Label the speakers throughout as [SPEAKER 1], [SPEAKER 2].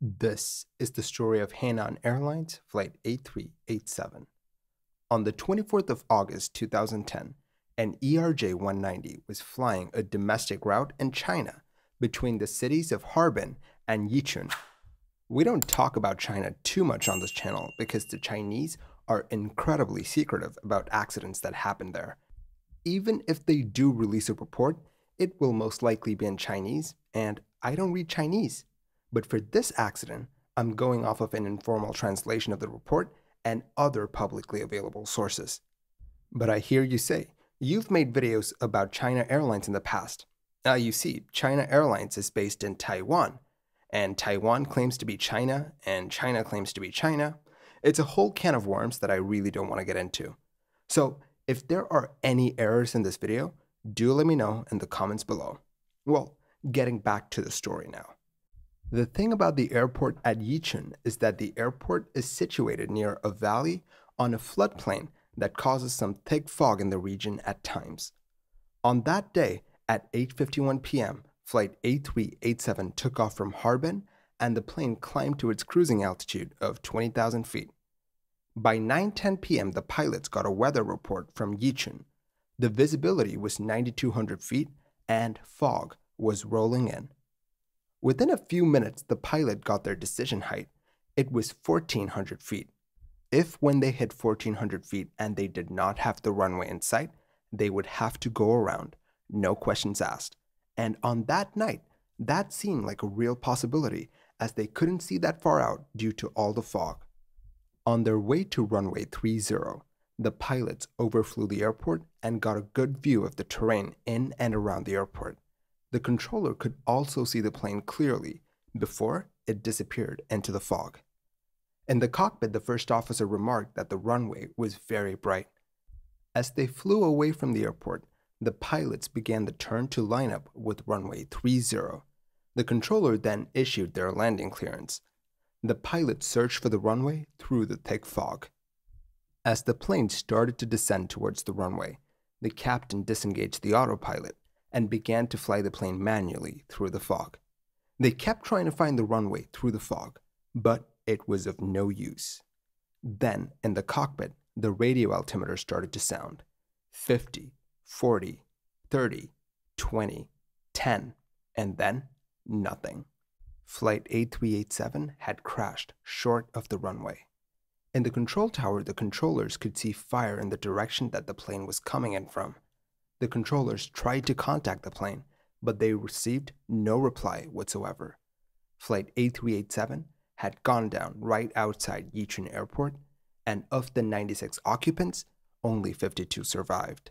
[SPEAKER 1] This is the story of Henan Airlines Flight 8387. On the 24th of August 2010, an ERJ-190 was flying a domestic route in China between the cities of Harbin and Yichun. We don't talk about China too much on this channel because the Chinese are incredibly secretive about accidents that happen there. Even if they do release a report, it will most likely be in Chinese, and I don't read Chinese. But for this accident, I'm going off of an informal translation of the report and other publicly available sources. But I hear you say, you've made videos about China Airlines in the past. You see, China Airlines is based in Taiwan, and Taiwan claims to be China, and China claims to be China. It's a whole can of worms that I really don't want to get into. So, if there are any errors in this video, do let me know in the comments below. Well, getting back to the story now. The thing about the airport at Yichun is that the airport is situated near a valley on a floodplain that causes some thick fog in the region at times. On that day, at 8:51 p.m., Flight 8387 took off from Harbin and the plane climbed to its cruising altitude of 20,000 feet. By 9:10 p.m., the pilots got a weather report from Yichun. The visibility was 9,200 feet and fog was rolling in. Within a few minutes, the pilot got their decision height. It was 1,400 feet. If when they hit 1,400 feet and they did not have the runway in sight, they would have to go around, no questions asked. And on that night, that seemed like a real possibility as they couldn't see that far out due to all the fog. On their way to runway 30, the pilots overflew the airport and got a good view of the terrain in and around the airport. The controller could also see the plane clearly before it disappeared into the fog. In the cockpit, the first officer remarked that the runway was very bright. As they flew away from the airport, the pilots began the turn to line up with runway 30. The controller then issued their landing clearance. The pilots searched for the runway through the thick fog. As the plane started to descend towards the runway, the captain disengaged the autopilot and began to fly the plane manually through the fog. They kept trying to find the runway through the fog, but it was of no use. Then, in the cockpit, the radio altimeter started to sound. 50, 40, 30, 20, 10, and then nothing. Flight 8387 had crashed short of the runway. In the control tower, the controllers could see fire in the direction that the plane was coming in from. The controllers tried to contact the plane, but they received no reply whatsoever. Flight 8387 had gone down right outside Yichun Airport, and of the 96 occupants, only 52 survived.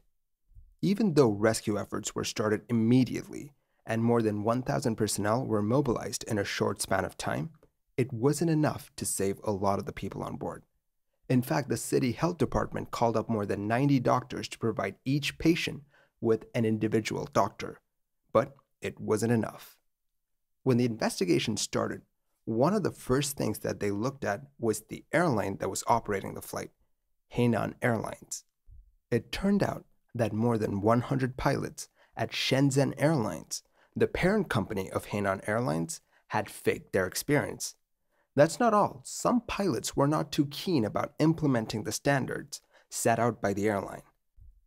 [SPEAKER 1] Even though rescue efforts were started immediately and more than 1,000 personnel were mobilized in a short span of time, it wasn't enough to save a lot of the people on board. In fact, the city health department called up more than 90 doctors to provide each patient with an individual doctor, but it wasn't enough. When the investigation started, one of the first things that they looked at was the airline that was operating the flight, Henan Airlines. It turned out that more than 100 pilots at Shenzhen Airlines, the parent company of Henan Airlines, had faked their experience. That's not all. Some pilots were not too keen about implementing the standards set out by the airline.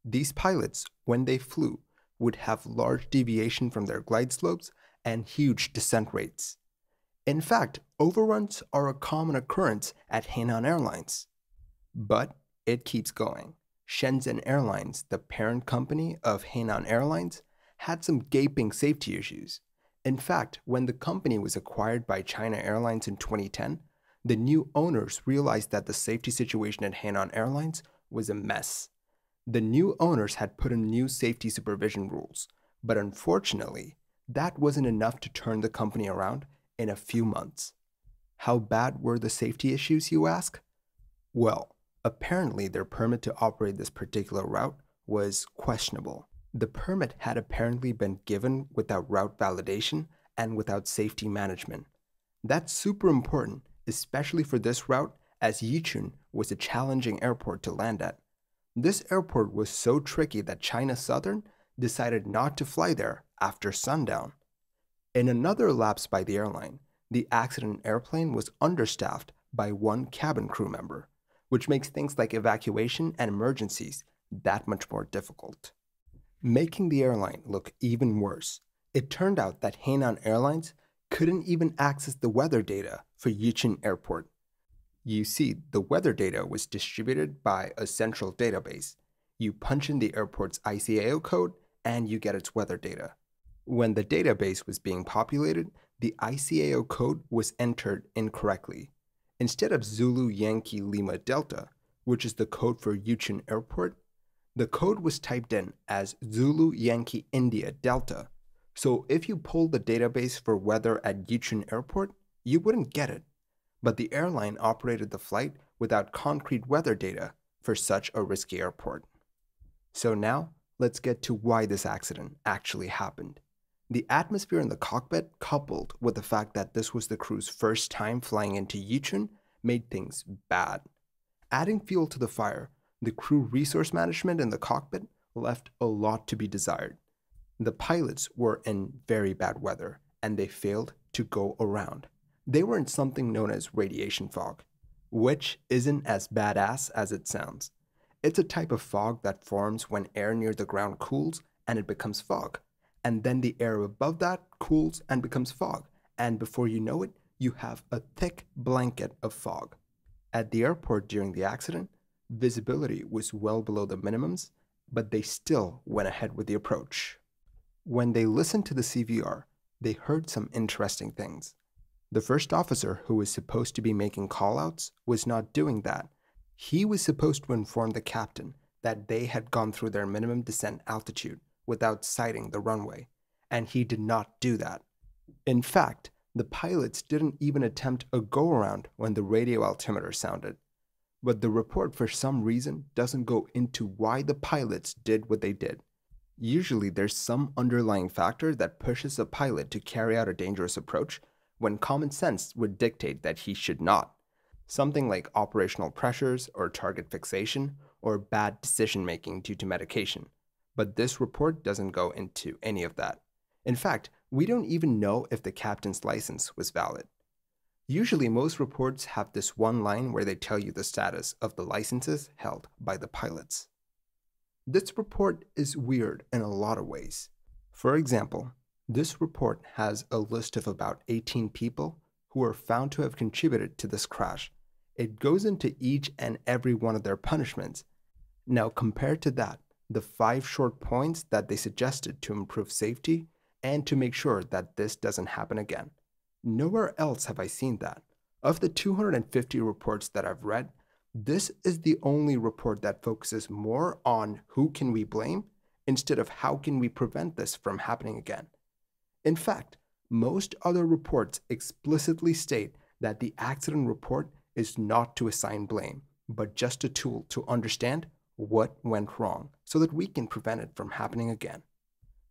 [SPEAKER 1] These pilots, when they flew, would have large deviation from their glide slopes and huge descent rates. In fact, overruns are a common occurrence at Henan Airlines. But it keeps going. Shenzhen Airlines, the parent company of Henan Airlines, had some gaping safety issues. In fact, when the company was acquired by China Airlines in 2010, the new owners realized that the safety situation at Henan Airlines was a mess. The new owners had put in new safety supervision rules, but unfortunately, that wasn't enough to turn the company around in a few months. How bad were the safety issues, you ask? Well, apparently their permit to operate this particular route was questionable. The permit had apparently been given without route validation and without safety management. That's super important, especially for this route, as Yichun was a challenging airport to land at. This airport was so tricky that China Southern decided not to fly there after sundown. In another lapse by the airline, The accident airplane was understaffed by one cabin crew member, which makes things like evacuation and emergencies that much more difficult. Making the airline look even worse, it turned out that Henan Airlines couldn't even access the weather data for Yichun Airport. You see, the weather data was distributed by a central database. You punch in the airport's ICAO code and you get its weather data. When the database was being populated, the ICAO code was entered incorrectly. Instead of Zulu Yankee Lima Delta, which is the code for Yichun Airport, the code was typed in as Zulu Yankee India Delta. So if you pulled the database for weather at Yichun Airport, you wouldn't get it. But the airline operated the flight without concrete weather data for such a risky airport. So now, let's get to why this accident actually happened. The atmosphere in the cockpit, coupled with the fact that this was the crew's first time flying into Yichun, made things bad. Adding fuel to the fire, the crew resource management in the cockpit left a lot to be desired. The pilots were in very bad weather, and they failed to go around. They were in something known as radiation fog, which isn't as badass as it sounds. It's a type of fog that forms when air near the ground cools and it becomes fog. And then the air above that cools and becomes fog. And before you know it, you have a thick blanket of fog. At the airport during the accident, visibility was well below the minimums, but they still went ahead with the approach. When they listened to the CVR, they heard some interesting things. The first officer, who was supposed to be making callouts, was not doing that. He was supposed to inform the captain that they had gone through their minimum descent altitude without sighting the runway, and he did not do that. In fact, the pilots didn't even attempt a go-around when the radio altimeter sounded. But the report, for some reason, doesn't go into why the pilots did what they did. Usually, there's some underlying factor that pushes a pilot to carry out a dangerous approach when common sense would dictate that he should not. Something like operational pressures or target fixation or bad decision-making due to medication. But this report doesn't go into any of that. In fact, we don't even know if the captain's license was valid. Usually, most reports have this one line where they tell you the status of the licenses held by the pilots. This report is weird in a lot of ways. For example, this report has a list of about 18 people who are found to have contributed to this crash. It goes into each and every one of their punishments. Now, compared to that, the 5 short points that they suggested to improve safety and to make sure that this doesn't happen again. Nowhere else have I seen that. Of the 250 reports that I've read, this is the only report that focuses more on who can we blame instead of how can we prevent this from happening again. In fact, most other reports explicitly state that the accident report is not to assign blame, but just a tool to understand what went wrong so that we can prevent it from happening again.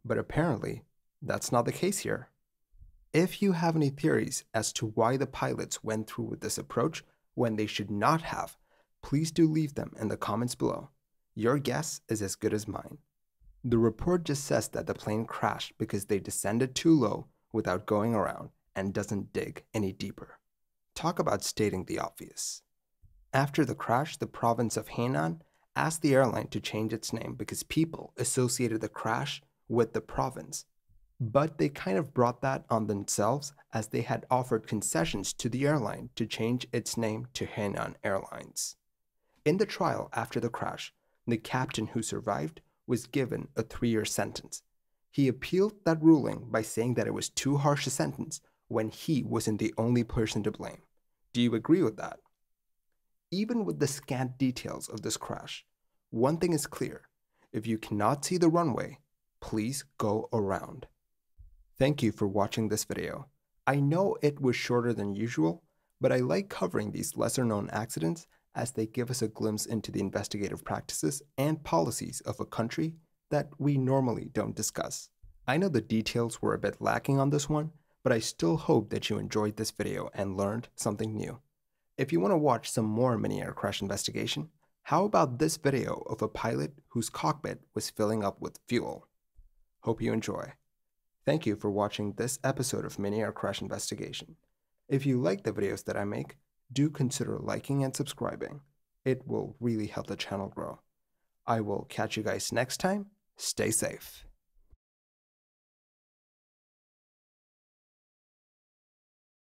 [SPEAKER 1] But apparently, that's not the case here. If you have any theories as to why the pilots went through with this approach when they should not have, please do leave them in the comments below. Your guess is as good as mine. The report just says that the plane crashed because they descended too low without going around and doesn't dig any deeper. Talk about stating the obvious. After the crash, the province of Henan asked the airline to change its name because people associated the crash with the province. But they kind of brought that on themselves as they had offered concessions to the airline to change its name to Henan Airlines. In the trial after the crash, the captain who survived was given a 3-year sentence. He appealed that ruling by saying that it was too harsh a sentence when he wasn't the only person to blame. Do you agree with that? Even with the scant details of this crash, one thing is clear. If you cannot see the runway, please go around. Thank you for watching this video. I know it was shorter than usual, but I like covering these lesser-known accidents as they give us a glimpse into the investigative practices and policies of a country that we normally don't discuss. I know the details were a bit lacking on this one, but I still hope that you enjoyed this video and learned something new. If you want to watch some more mini air crash investigation, how about this video of a pilot whose cockpit was filling up with fuel? Hope you enjoy. Thank you for watching this episode of Mini Air Crash Investigation. If you like the videos that I make, do consider liking and subscribing. It will really help the channel grow. I will catch you guys next time. Stay safe.